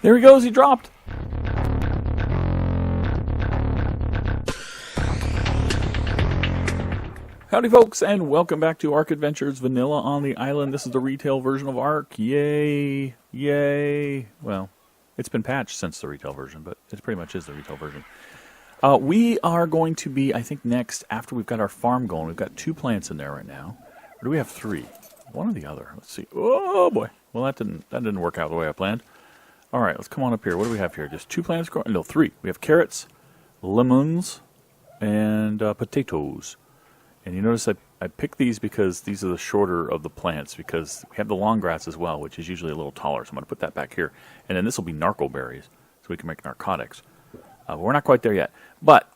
There he goes, he dropped. Howdy folks, and welcome back to ARK Adventures Vanilla on the Island. This is the retail version of ARK. Yay! Yay! Well, it's been patched since the retail version, but it pretty much is the retail version. We are going to be, I think, next, after we've got our farm going. We've got 2 plants in there right now. Or do we have 3? One or the other. Let's see. Oh, boy. Well, that didn't work out the way I planned. All right, let's come on up here. What do we have here? Just 2 plants growing? No, 3. We have carrots, lemons, and potatoes. And you notice I picked these because these are the shorter of the plants, because we have the long grass as well, which is usually a little taller. So I'm going to put that back here. And then this will be narco berries, so we can make narcotics. But we're not quite there yet. But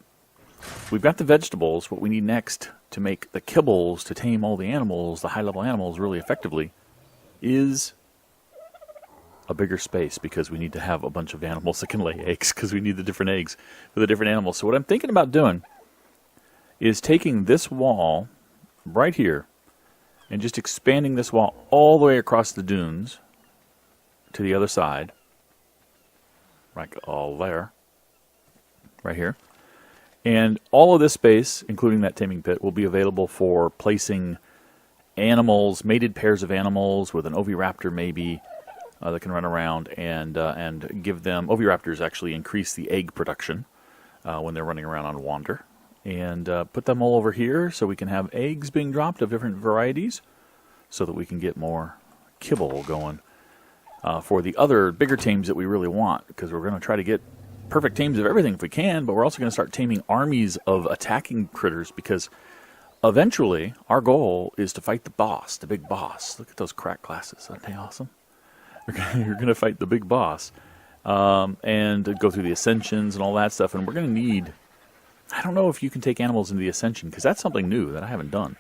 we've got the vegetables. What we need next to make the kibbles, to tame all the animals, the high-level animals, really effectively, is a bigger space, because we need to have a bunch of animals that can lay eggs, because we need the different eggs for the different animals. So what I'm thinking about doing is taking this wall right here and just expanding this wall all the way across the dunes to the other side, like all there, right here. And all of this space, including that taming pit, will be available for placing animals, mated pairs of animals with an oviraptor maybe, that can run around and give them. Oviraptors actually increase the egg production when they're running around on wander. And put them all over here so we can have eggs being dropped of different varieties, so that we can get more kibble going for the other bigger tames that we really want, because we're going to try to get perfect tames of everything if we can, but we're also going to start taming armies of attacking critters, because eventually our goal is to fight the boss, the big boss. Look at those cracked glasses. Aren't they awesome? You're going to fight the big boss and go through the ascensions and all that stuff, and we're going to need... I don't know if you can take animals into the Ascension, because that's something new that I haven't done.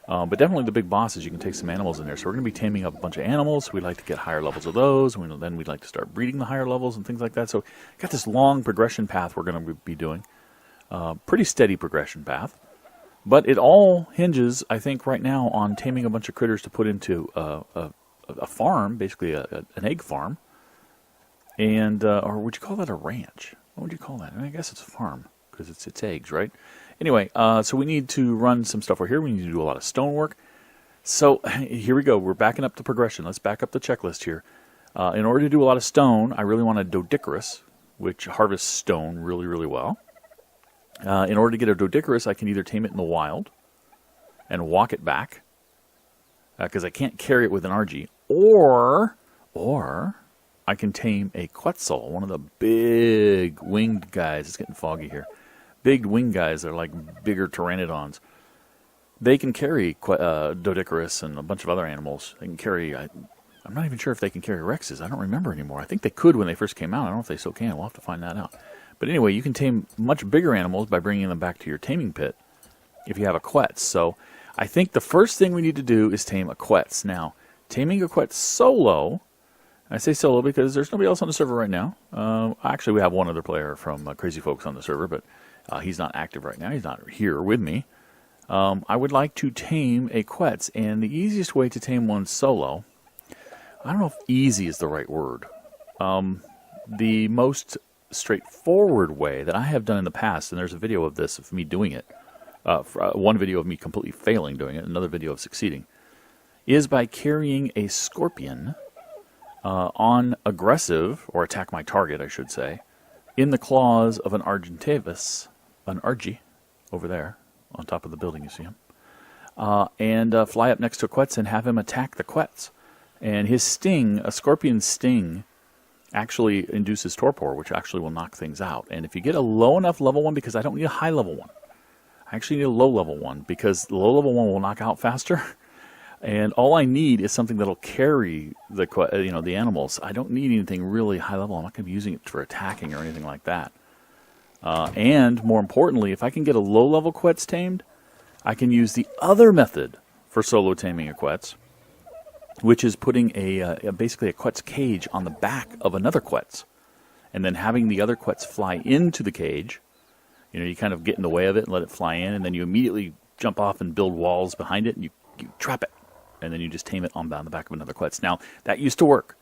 But definitely the big bosses, you can take some animals in there. So we're going to be taming up a bunch of animals. We'd like to get higher levels of those. Then we'd like to start breeding the higher levels and things like that. So got this long progression path we're going to be doing. Pretty steady progression path. But it all hinges, I think, right now on taming a bunch of critters to put into a farm, basically an egg farm. And or would you call that a ranch? What would you call that? I mean, I guess it's a farm, because it's eggs, right? Anyway, so we need to run some stuff over here. We need to do a lot of stonework. So here we go. We're backing up the progression. Let's back up the checklist here. In order to do a lot of stone, I really want a Doedicurus, which harvests stone really, really well. In order to get a Doedicurus, I can either tame it in the wild and walk it back, because I can't carry it with an RG, or I can tame a Quetzal, one of the big winged guys. It's getting foggy here. Big winged guys that are like bigger pteranodons. They can carry Doedicurus and a bunch of other animals. They can carry... I'm not even sure if they can carry Rexes. I don't remember anymore. I think they could when they first came out. I don't know if they still can. We'll have to find that out. But anyway, you can tame much bigger animals by bringing them back to your taming pit if you have a Quetz. So I think the first thing we need to do is tame a Quetz. Now, taming a Quetz solo... I say solo because there's nobody else on the server right now. Actually, we have one other player from Crazy Folks on the server, but he's not active right now. He's not here with me. I would like to tame a Quetz, and the easiest way to tame one solo, I don't know if easy is the right word. The most straightforward way that I have done in the past, and there's a video of this, of me doing it, one video of me completely failing doing it, another video of succeeding, is by carrying a scorpion on aggressive, or attack my target, I should say, in the claws of an Argentavis, an Argy, over there, on top of the building, you see him, and fly up next to a Quetz and have him attack the Quetz. And his sting, a scorpion's sting, actually induces torpor, which actually will knock things out. And if you get a low enough level one, because I don't need a high level one, I actually need a low level one, because the low level one will knock out faster. And all I need is something that'll carry the animals. I don't need anything really high level. I'm not going to be using it for attacking or anything like that. And more importantly, if I can get a low level Quetz tamed, I can use the other method for solo taming a Quetz, which is putting basically a Quetz cage on the back of another Quetz, and then having the other Quetz fly into the cage. You kind of get in the way of it and let it fly in, and then you immediately jump off and build walls behind it, and you trap it. And then you just tame it on the back of another Quetz. Now, that used to work.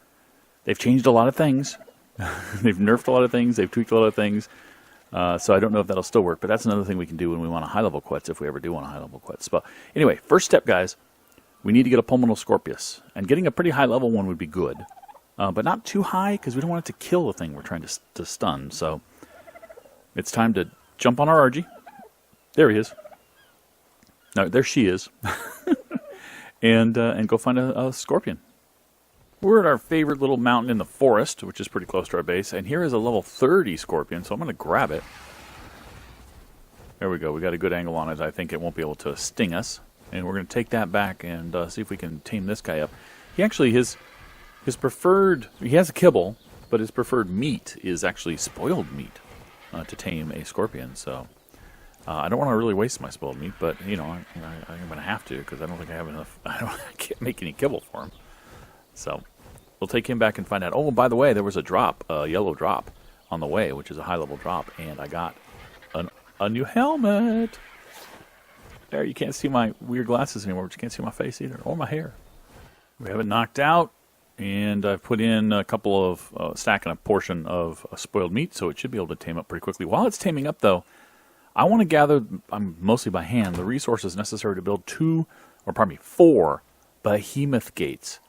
They've changed a lot of things. They've nerfed a lot of things. They've tweaked a lot of things. So I don't know if that'll still work, but that's another thing we can do when we want a high-level Quetz, if we ever do want a high-level Quetz. But anyway, first step, guys, we need to get a Pulmonal Scorpius. And getting a pretty high-level one would be good. But not too high, because we don't want it to kill the thing we're trying to stun. So it's time to jump on our Argy. There he is. No, there she is. and go find a Scorpion. We're at our favorite little mountain in the forest, which is pretty close to our base. And here is a level 30 Scorpion, so I'm going to grab it. There we go. We got a good angle on it. I think it won't be able to sting us. And we're going to take that back and see if we can tame this guy up. He actually, his preferred, he has a kibble, but his preferred meat is actually spoiled meat to tame a Scorpion. So I don't want to really waste my spoiled meat, but, you know, I'm going to have to, because I don't think I have enough. I can't make any kibble for him. So we'll take him back and find out. Oh, by the way, there was a drop, a yellow drop on the way, which is a high-level drop, and I got a new helmet. There, you can't see my weird glasses anymore, but you can't see my face either, or my hair. We have it knocked out, and I've put in a couple of, stacking a portion of spoiled meat, so it should be able to tame up pretty quickly. While it's taming up, though, I want to gather, mostly by hand, the resources necessary to build 4 behemoth gates.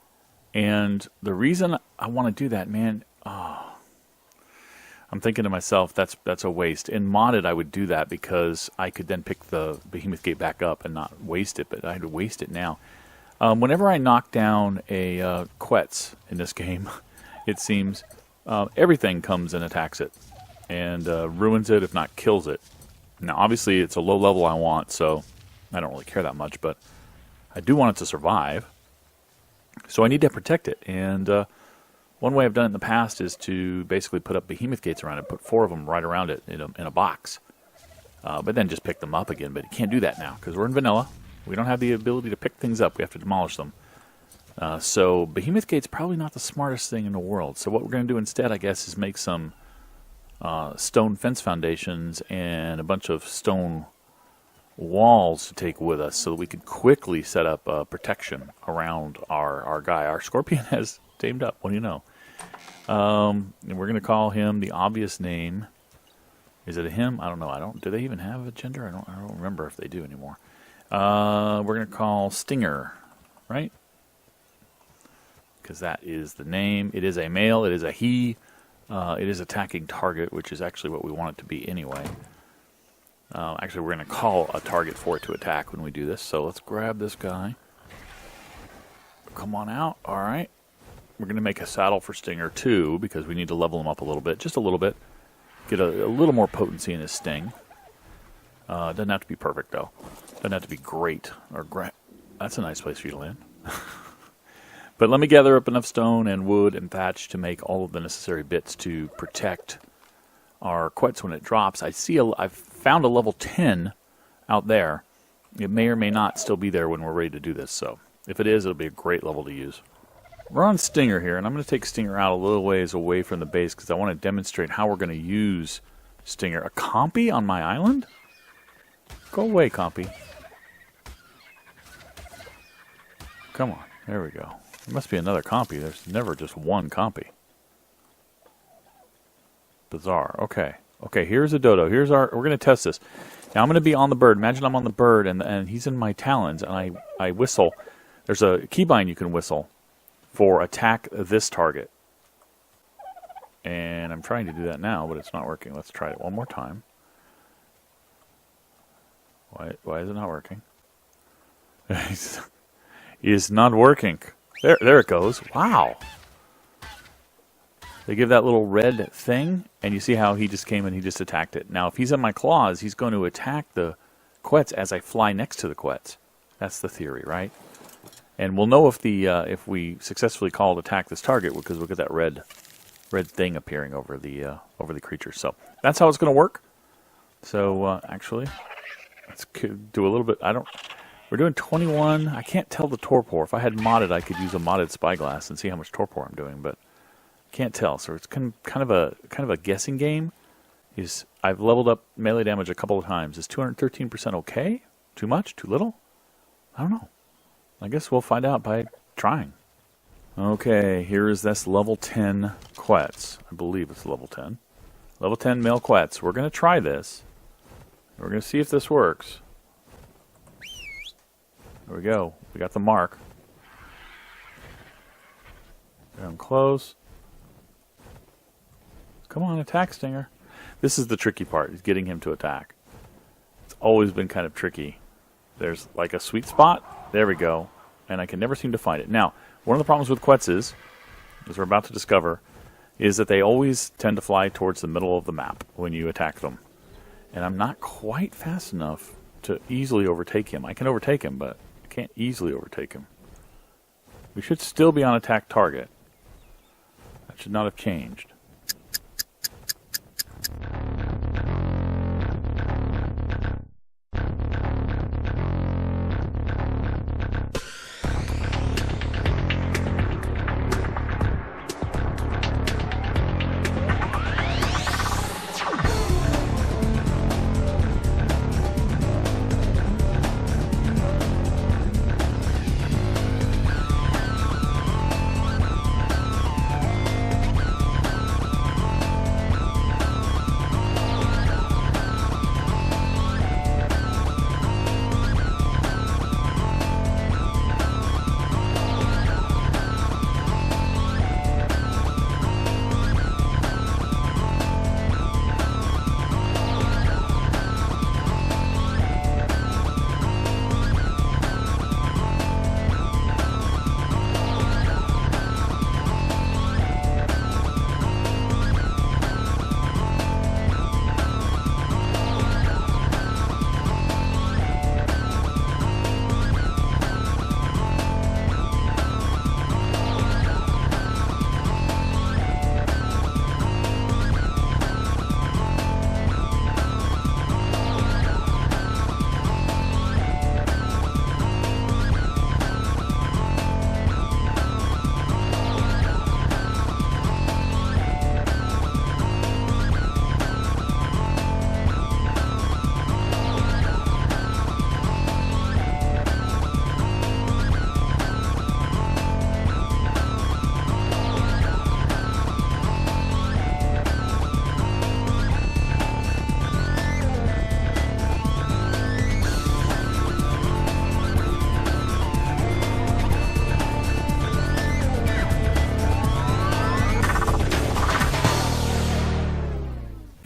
And the reason I want to do that, man, I'm thinking to myself, that's a waste. In modded, I would do that because I could then pick the behemoth gate back up and not waste it, but I had to waste it now. Whenever I knock down a Quetz in this game, it seems, everything comes and attacks it and ruins it, if not kills it. Now, obviously, it's a low level I want, so I don't really care that much, but I do want it to survive. So I need to protect it, and one way I've done it in the past is to basically put up behemoth gates around it, put 4 of them right around it in a box, but then just pick them up again. But you can't do that now because we're in vanilla. We don't have the ability to pick things up. We have to demolish them. So behemoth gate's probably not the smartest thing in the world. So what we're going to do instead, I guess, is make some stone fence foundations and a bunch of stone walls to take with us so that we could quickly set up protection around our guy. Our Scorpion has tamed up. What do you know? And we're going to call him the obvious name. Is it a him? I don't know. Do they even have a gender? I don't remember if they do anymore. We're going to call Stinger, right? Because that is the name. It is a male. It is a he. It is attacking target, which is actually what we want it to be anyway. Actually, we're going to call a target for it to attack when we do this. So let's grab this guy. Come on out. All right. We're going to make a saddle for Stinger, too, because we need to level him up a little bit. Just a little bit. Get a little more potency in his sting. Doesn't have to be perfect, though. Doesn't have to be great. That's a nice place for you to land. But let me gather up enough stone and wood and thatch to make all of the necessary bits to protect our Quetz when it drops. I've found a level 10 out there. It may or may not still be there when we're ready to do this. So if it is, it'll be a great level to use. We're on Stinger here, and I'm going to take Stinger out a little ways away from the base because I want to demonstrate how we're going to use Stinger. A compy on my island? Go away, compy. Come on. There we go. There must be another compy. There's never just one compy. Bizarre. Okay. Okay, here's a dodo. We're going to test this. Now I'm going to be on the bird. Imagine I'm on the bird, and he's in my talons, and I whistle. There's a keybind you can whistle for attack this target. And I'm trying to do that now, but it's not working. Let's try it one more time. Why is it not working? It's not working. There it goes. Wow. They give that little red thing, and you see how he just came and he just attacked it. Now, if he's in my claws, he's going to attack the Quetz as I fly next to the Quetz. That's the theory, right? And we'll know if we successfully called attack this target because we'll get that red thing appearing over the creature. So that's how it's going to work. So actually, let's do a little bit. We're doing 21. I can't tell the torpor. If I had modded, I could use a modded spyglass and see how much torpor I'm doing, but can't tell. So it's kind of a guessing game. I've leveled up melee damage a couple of times. Is 213% okay? Too much? Too little? I don't know. I guess we'll find out by trying. Okay, here is this level 10 Quetz. I believe it's level 10. Level 10 male Quetz. We're going to try this. We're going to see if this works. There we go. We got the mark. Down close. Come on, attack, Stinger. This is the tricky part, is getting him to attack. It's always been kind of tricky. There's like a sweet spot. There we go. And I can never seem to find it. Now, one of the problems with Quetzes, as we're about to discover, is that they always tend to fly towards the middle of the map when you attack them. And I'm not quite fast enough to easily overtake him. I can overtake him, but I can't easily overtake him. We should still be on attack target. That should not have changed.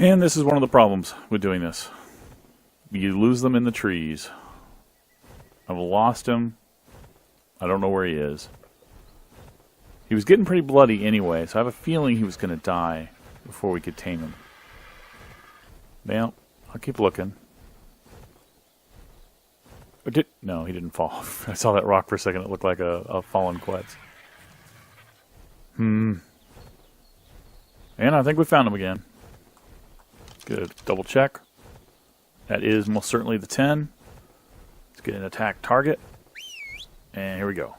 And this is one of the problems with doing this. You lose them in the trees. I've lost him. I don't know where he is. He was getting pretty bloody anyway, so I have a feeling he was going to die before we could tame him. Well, I'll keep looking. No, he didn't fall. I saw that rock for a second. It looked like a fallen Quetz. And I think we found him again. Good. Double check. That is most certainly the 10. Let's get an attack target. And here we go.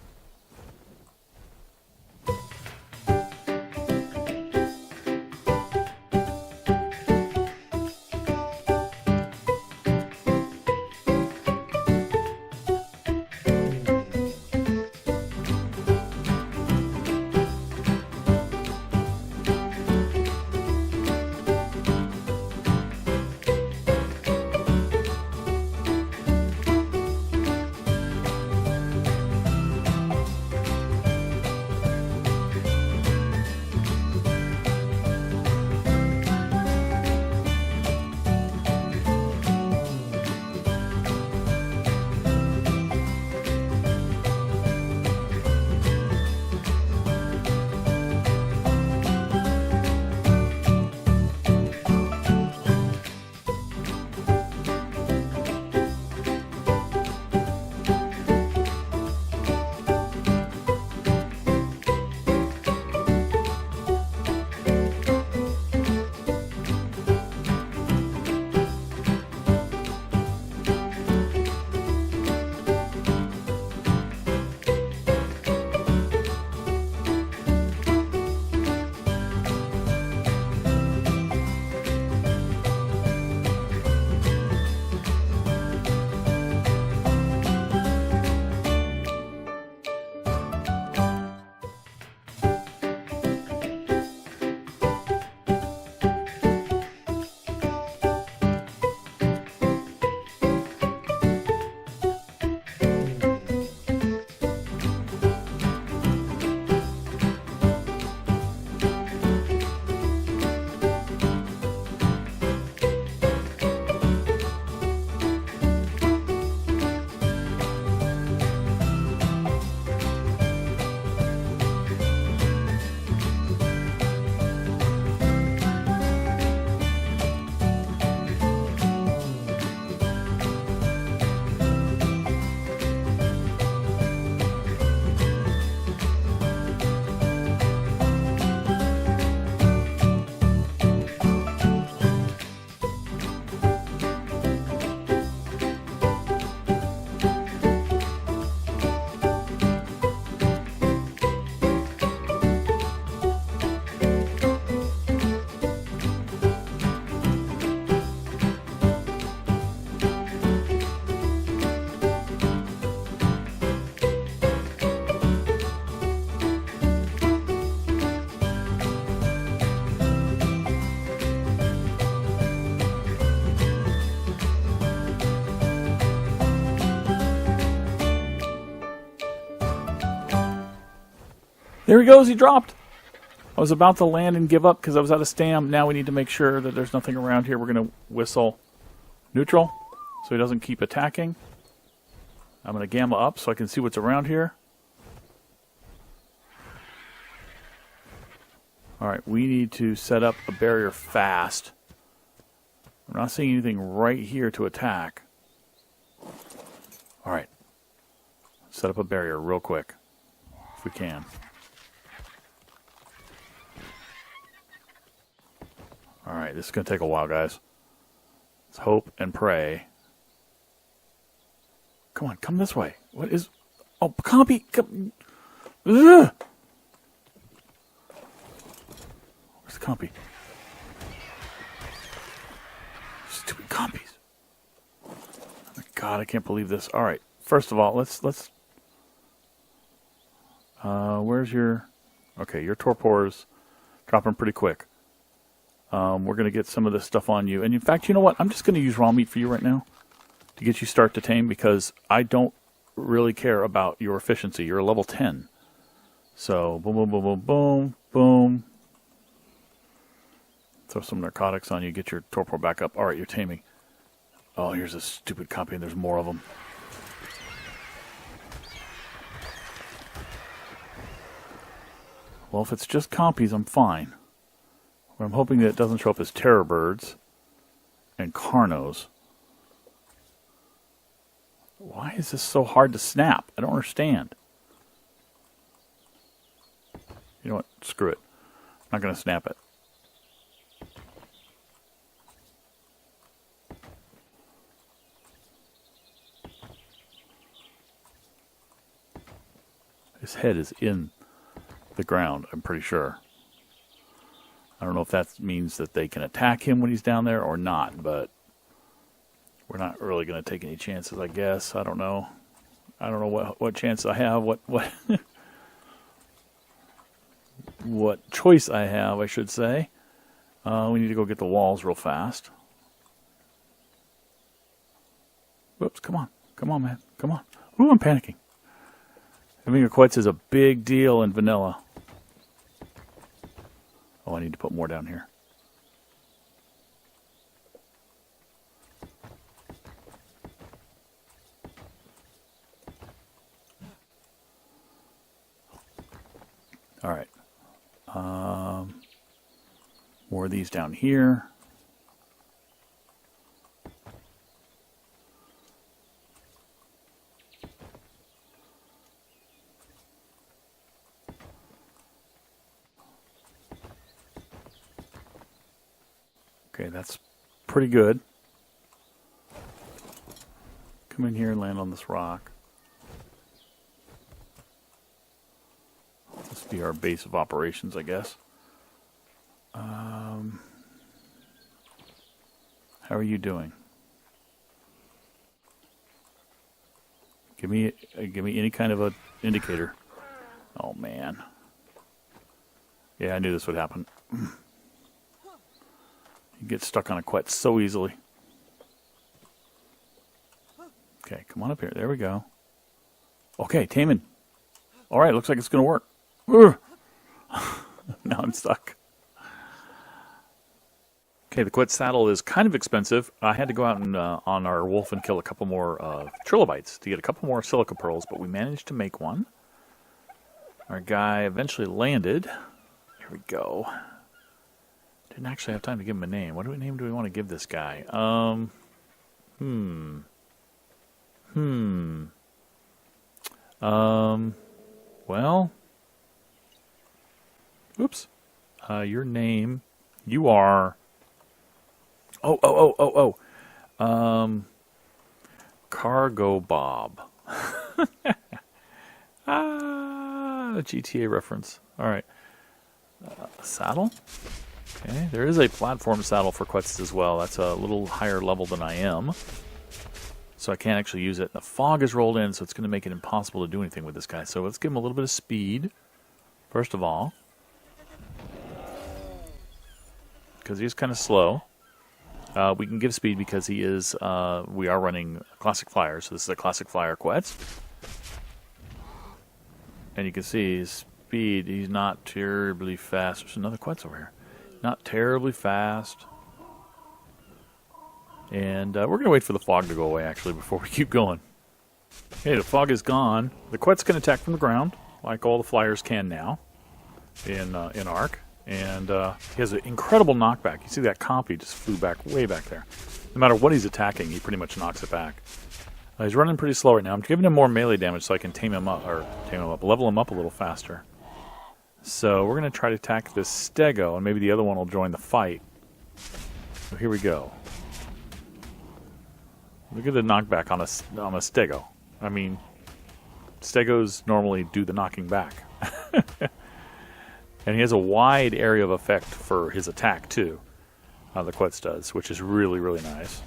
There he goes. He dropped. I was about to land and give up because I was out of stam. Now we need to make sure that there's nothing around here. We're going to whistle neutral so he doesn't keep attacking. I'm going to gamma up so I can see what's around here. Alright, we need to set up a barrier fast. I'm not seeing anything right here to attack. Alright. Set up a barrier real quick. If we can. Alright, this is going to take a while, guys. Let's hope and pray. Come on, come this way. What is... Oh, Compy! Come... Ugh! Where's the Compy? Stupid Compies. Oh my god, I can't believe this. Alright, first of all, let's... where's your... Okay, your torpors dropping pretty quick. We're going to get some of this stuff on you. And in fact, you know what? I'm just going to use raw meat for you right now to get you start to tame because I don't really care about your efficiency. You're a level 10. So, boom, boom, boom, boom, boom, boom. Throw some narcotics on you. Get your torpor back up. All right, you're taming. Oh, here's a stupid copy and there's more of them. Well, if it's just compies, I'm fine. But I'm hoping that it doesn't show up as terror birds and carnos. Why is this so hard to snap? I don't understand. You know what? Screw it. I'm not going to snap it. His head is in the ground, I'm pretty sure. I don't know if that means that they can attack him when he's down there or not, but we're not really going to take any chances, I guess. I don't know. I don't know what chance I have, what what choice I have, I should say. We need to go get the walls real fast. Whoops, come on. Come on, man. Come on. Ooh, I'm panicking. Having a Quetz is a big deal in vanilla. Oh, I need to put more down here. All right. More of these down here. Okay, that's pretty good. Come in here and land on this rock. This be our base of operations, I guess. How are you doing? Give me any kind of a indicator. Oh man. Yeah, I knew this would happen. You get stuck on a Quetz so easily. Okay, come on up here. There we go. Okay, taming. All right, looks like it's going to work. Now I'm stuck. Okay, the Quetz saddle is kind of expensive. I had to go out and on our wolf and kill a couple more trilobites to get a couple more silica pearls, but we managed to make one. Our guy eventually landed. Here we go. Didn't actually have time to give him a name. What name do we want to give this guy? Well. Oops. Your name. You are. Cargo Bob. A GTA reference. All right. Saddle. Okay, there is a platform saddle for Quetz as well. That's a little higher level than I am. So I can't actually use it. The fog is rolled in, so it's going to make it impossible to do anything with this guy. So let's give him a little bit of speed, first of all. Because he's kind of slow. We can give speed because he is, we are running Classic Flyer. So this is a Classic Flyer Quetz. And you can see he's speed. He's not terribly fast. There's another Quetz over here. Not terribly fast. And we're going to wait for the fog to go away, actually, before we keep going. Okay, the fog is gone. The Quetz can attack from the ground, like all the flyers can now in ARK. And he has an incredible knockback. You see that comp, he just flew back way back there. No matter what he's attacking, he pretty much knocks it back. He's running pretty slow right now. I'm giving him more melee damage so I can level him up a little faster. So we're going to try to attack this Stego, and maybe the other one will join the fight. So here we go. Look at the knockback on a Stego. I mean, Stegos normally do the knocking back. And he has a wide area of effect for his attack, too. The Quetz does, which is really, really nice.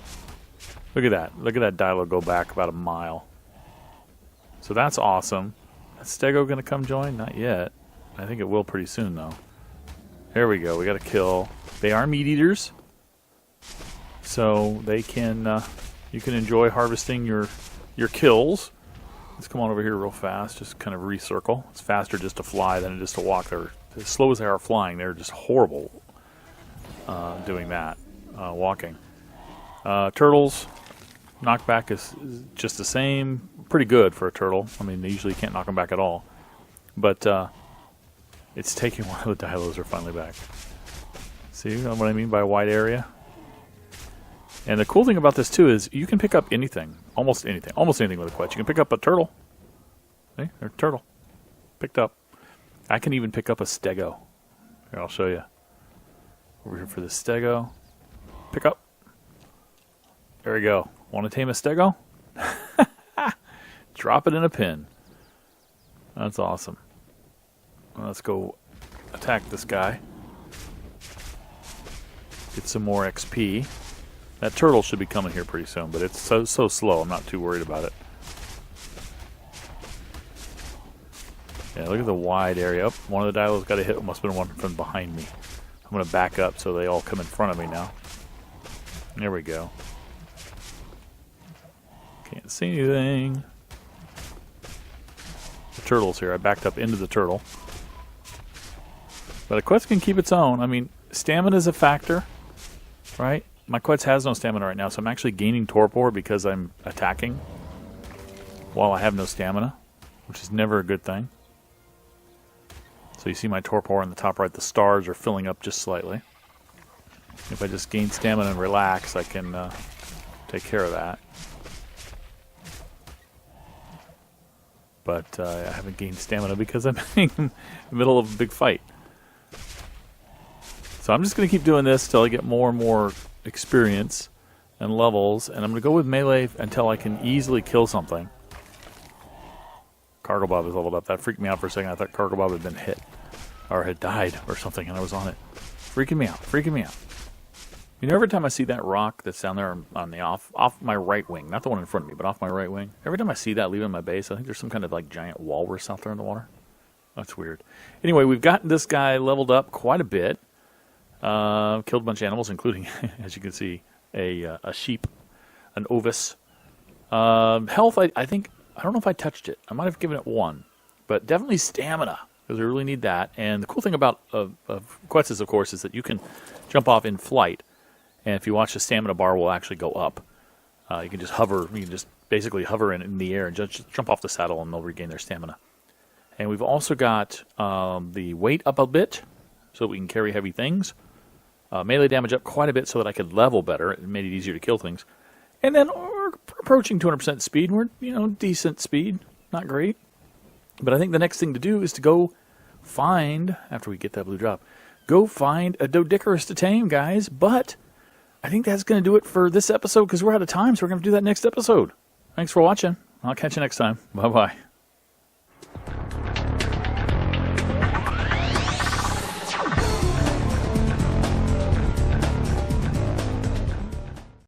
Look at that. Look at that Dilo go back about a mile. So that's awesome. Is Stego going to come join? Not yet. I think it will pretty soon, though. There we go. We got a kill. They are meat eaters. So they can... you can enjoy harvesting your kills. Let's come on over here real fast. Just kind of recircle. It's faster just to fly than it is to walk. They're as slow as they are flying. They're just horrible doing that, walking. Turtles, knockback is just the same. Pretty good for a turtle. I mean, they usually can't knock them back at all. But it's taking one of the Dilos are finally back. See what I mean by a wide area? And the cool thing about this, too, is you can pick up anything. Almost anything with a Quetz. You can pick up a turtle. See? There's a turtle. Picked up. I can even pick up a Stego. Here, I'll show you. Over here for the Stego. Pick up. There we go. Want to tame a Stego? Drop it in a pin. That's awesome. Well, let's go attack this guy. Get some more XP. That turtle should be coming here pretty soon, but it's so slow, I'm not too worried about it. Yeah, look at the wide area. Oh, one of the Dilos got a hit. Must have been one from behind me. I'm going to back up so they all come in front of me now. There we go. Can't see anything. The turtle's here. I backed up into the turtle. But a Quetz can keep its own. I mean, stamina is a factor, right? My Quetz has no stamina right now, so I'm actually gaining torpor because I'm attacking while I have no stamina, which is never a good thing. So you see my torpor in the top right, the stars are filling up just slightly. If I just gain stamina and relax, I can take care of that. But I haven't gained stamina because I'm in the middle of a big fight. So I'm just going to keep doing this until I get more and more experience and levels, and I'm going to go with melee until I can easily kill something. Cargo Bob is leveled up. That freaked me out for a second. I thought Cargo Bob had been hit or had died or something, and I was on it. Freaking me out. You know, every time I see that rock that's down there on the off my right wing, not the one in front of me, but off my right wing, every time I see that leaving my base, I think there's some kind of like giant walrus out there in the water. That's weird. Anyway, we've gotten this guy leveled up quite a bit. Killed a bunch of animals, including, as you can see, a sheep, an ovis. Health, I think, I don't know if I touched it. I might have given it 1. But definitely stamina, because we really need that. And the cool thing about Quetzes, of course, is that you can jump off in flight. And if you watch, the stamina bar will actually go up. You can just hover, you can just basically hover in the air and just jump off the saddle and they'll regain their stamina. And we've also got the weight up a bit, so that we can carry heavy things. Melee damage up quite a bit so that I could level better. It made it easier to kill things. And then we're approaching 200% speed. We're, decent speed. Not great. But I think the next thing to do is to go find, after we get that blue drop, go find a Doedicurus to tame, guys. But I think that's going to do it for this episode because we're out of time, so we're going to do that next episode. Thanks for watching. I'll catch you next time. Bye-bye.